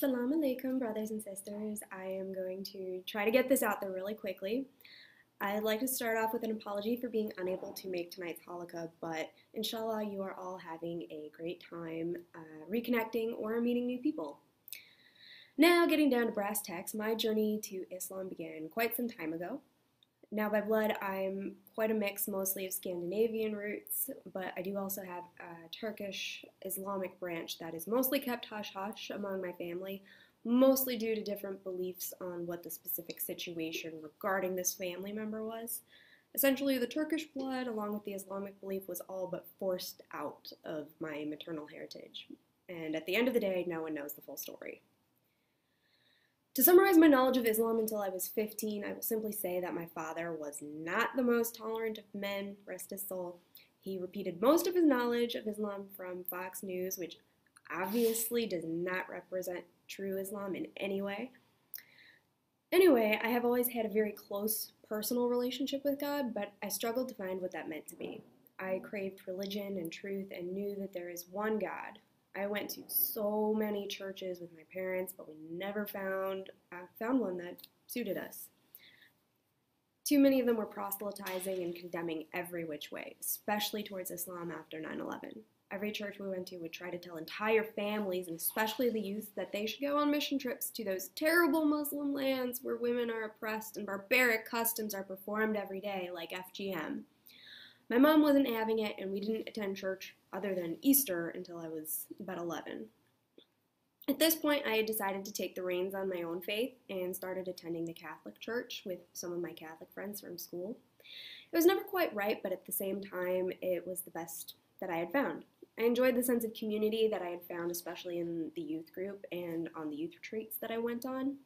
Assalamu alaikum, brothers and sisters. I am going to try to get this out there really quickly. I'd like to start off with an apology for being unable to make tonight's halakha, but inshallah you are all having a great time reconnecting or meeting new people. Now, getting down to brass tacks, my journey to Islam began quite some time ago. Now, by blood, I'm quite a mix, mostly of Scandinavian roots, but I do also have a Turkish Islamic branch that is mostly kept hush-hush among my family, mostly due to different beliefs on what the specific situation regarding this family member was. Essentially, the Turkish blood, along with the Islamic belief, was all but forced out of my maternal heritage. And at the end of the day, no one knows the full story. To summarize my knowledge of Islam until I was 15, I will simply say that my father was not the most tolerant of men, rest his soul. He repeated most of his knowledge of Islam from Fox News, which obviously does not represent true Islam in any way. Anyway, I have always had a very close personal relationship with God, but I struggled to find what that meant to me. I craved religion and truth and knew that there is one God. I went to so many churches with my parents, but we never found one that suited us. Too many of them were proselytizing and condemning every which way, especially towards Islam after 9/11. Every church we went to would try to tell entire families, and especially the youth, that they should go on mission trips to those terrible Muslim lands where women are oppressed and barbaric customs are performed every day, like FGM. My mom wasn't having it, and we didn't attend church other than Easter until I was about 11. At this point, I had decided to take the reins on my own faith and started attending the Catholic church with some of my Catholic friends from school. It was never quite right, but at the same time, it was the best that I had found. I enjoyed the sense of community that I had found, especially in the youth group and on the youth retreats that I went on.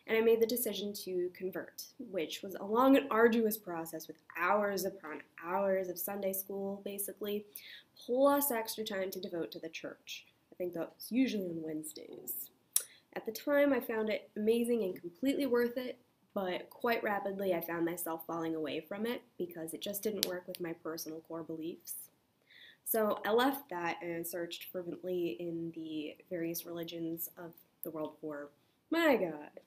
And I made the decision to convert, which was a long and arduous process with hours upon hours of Sunday school, basically, plus extra time to devote to the church. I think that was usually on Wednesdays. At the time, I found it amazing and completely worth it, but quite rapidly I found myself falling away from it because it just didn't work with my personal core beliefs. So I left that and searched fervently in the various religions of the world for my God.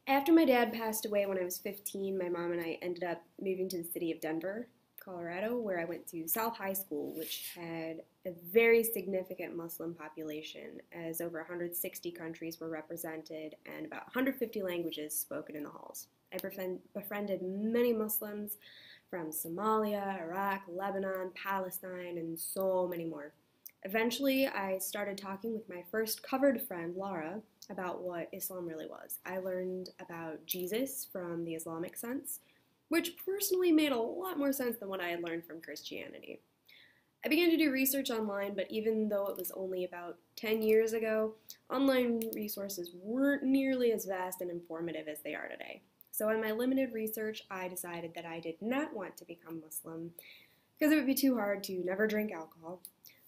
After my dad passed away when I was 15, my mom and I ended up moving to the city of Denver, Colorado, where I went to South High School, which had a very significant Muslim population, as over 160 countries were represented and about 150 languages spoken in the halls. I befriended many Muslims from Somalia, Iraq, Lebanon, Palestine, and so many more. Eventually, I started talking with my first covered friend, Laura, about what Islam really was. I learned about Jesus from the Islamic sense, which personally made a lot more sense than what I had learned from Christianity. I began to do research online, but even though it was only about 10 years ago, online resources weren't nearly as vast and informative as they are today. So in my limited research, I decided that I did not want to become Muslim because it would be too hard to never drink alcohol.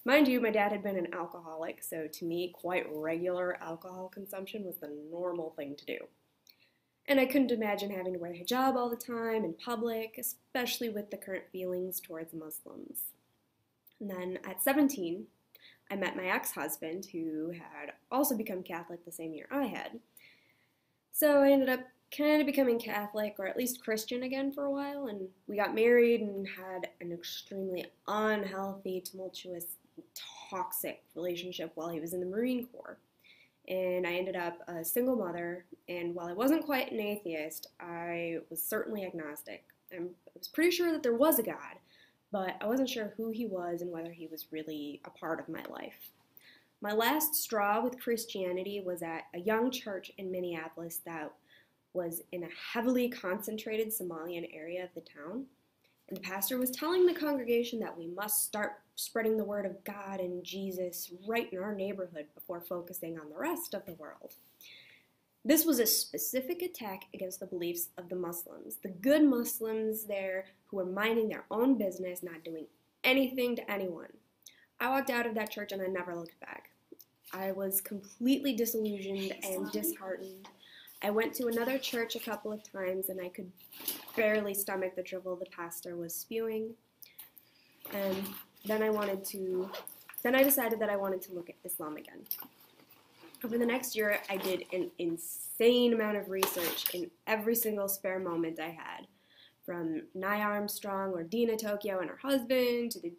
Mind you, my dad had been an alcoholic, so to me, quite regular alcohol consumption was the normal thing to do. And I couldn't imagine having to wear a hijab all the time in public, especially with the current feelings towards Muslims. And then at 17, I met my ex-husband, who had also become Catholic the same year I had. So I ended up kind of becoming Catholic, or at least Christian again for a while, and we got married and had an extremely unhealthy, tumultuous, toxic relationship while he was in the Marine Corps. And I ended up a single mother, and while I wasn't quite an atheist, I was certainly agnostic. I was pretty sure that there was a God, but I wasn't sure who he was and whether he was really a part of my life. My last straw with Christianity was at a young church in Minneapolis that was in a heavily concentrated Somalian area of the town. And the pastor was telling the congregation that we must start spreading the word of God and Jesus right in our neighborhood before focusing on the rest of the world. This was a specific attack against the beliefs of the Muslims, the good Muslims there who were minding their own business, not doing anything to anyone. I walked out of that church and I never looked back. I was completely disillusioned and disheartened. I went to another church a couple of times and I could barely stomach the drivel the pastor was spewing. And then I decided that I wanted to look at Islam again. Over the next year, I did an insane amount of research in every single spare moment I had, from Nye Armstrong or Dina Tokyo and her husband, to the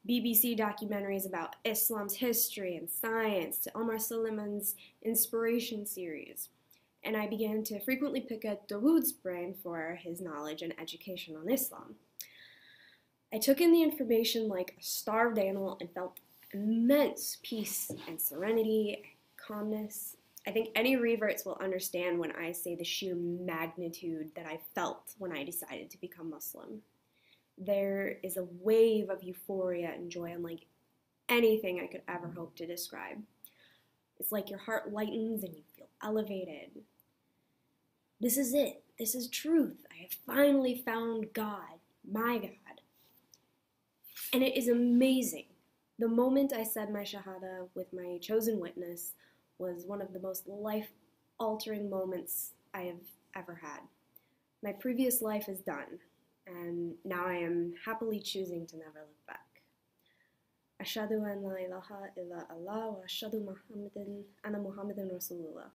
BBC documentaries about Islam's history and science, to Omar Suleiman's inspiration series. And I began to frequently pick at Dawood's brain for his knowledge and education on Islam. I took in the information like a starved animal and felt immense peace and serenity, calmness. I think any reverts will understand when I say the sheer magnitude that I felt when I decided to become Muslim. There is a wave of euphoria and joy unlike anything I could ever hope to describe. It's like your heart lightens and you feel elevated. This is it. This is truth. I have finally found God, my God. And it is amazing. The moment I said my Shahada with my chosen witness was one of the most life-altering moments I have ever had. My previous life is done, and now I am happily choosing to never look back. Ashhadu an la ilaha illa Allah wa ashhadu Muhammadan Rasulullah.